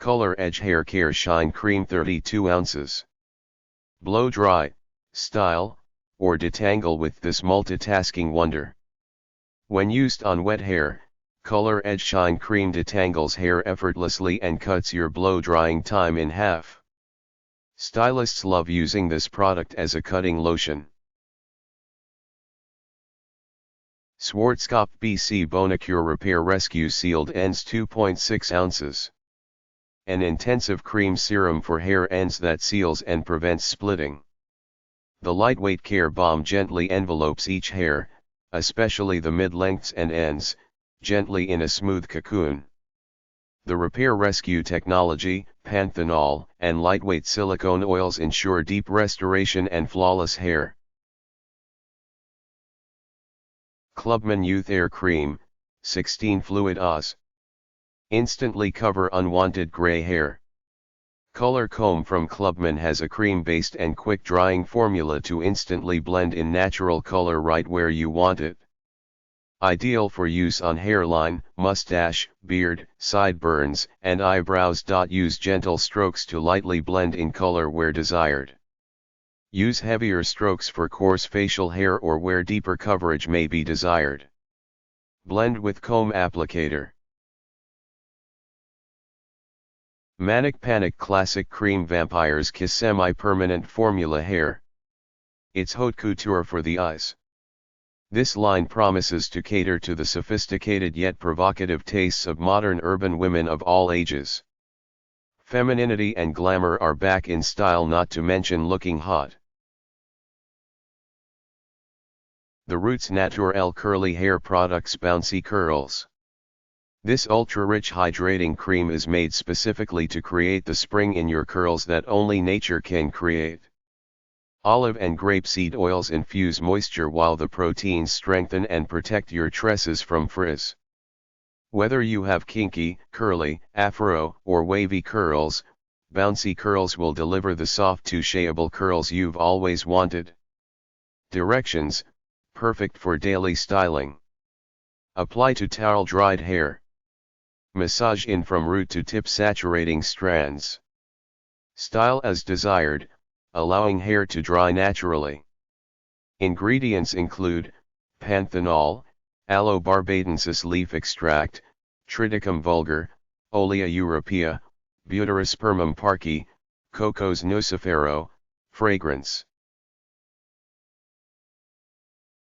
Color Edge Hair Care Shine Cream 32 ounces. Blow dry, style, or detangle with this multitasking wonder. When used on wet hair, Color Edge Shine Cream detangles hair effortlessly and cuts your blow drying time in half. Stylists love using this product as a cutting lotion. Schwarzkopf BC Bonacure Repair Rescue Sealed Ends 2.6 ounces. An intensive cream serum for hair ends that seals and prevents splitting. The lightweight care balm gently envelopes each hair, especially the mid-lengths and ends, gently in a smooth cocoon. The repair rescue technology, Panthenol, and lightweight silicone oils ensure deep restoration and flawless hair. Clubman Youth Air Creme, 16 Fluid Oz. Instantly cover unwanted gray hair. Color Comb from Clubman has a cream-based and quick-drying formula to instantly blend in natural color right where you want it. Ideal for use on hairline, mustache, beard, sideburns, and eyebrows. Use gentle strokes to lightly blend in color where desired. Use heavier strokes for coarse facial hair or where deeper coverage may be desired. Blend with comb applicator. Manic Panic Classic Cream Vampire's Kiss Semi-Permanent Formula Hair. It's haute couture for the eyes. This line promises to cater to the sophisticated yet provocative tastes of modern urban women of all ages. Femininity and glamour are back in style, not to mention looking hot. The Roots Naturelle Curly Hair Products Bouncy Curls. This ultra-rich hydrating cream is made specifically to create the spring in your curls that only nature can create. Olive and grapeseed oils infuse moisture while the proteins strengthen and protect your tresses from frizz. Whether you have kinky, curly, afro, or wavy curls, Bouncy Curls will deliver the soft touchable curls you've always wanted. Directions: perfect for daily styling. Apply to towel-dried hair. Massage in from root to tip, saturating strands. Style as desired, allowing hair to dry naturally. Ingredients include Panthenol, Aloe barbadensis leaf extract, Triticum vulgar, Olea europea, Butyrispermum parkii, Cocos nucifero, fragrance.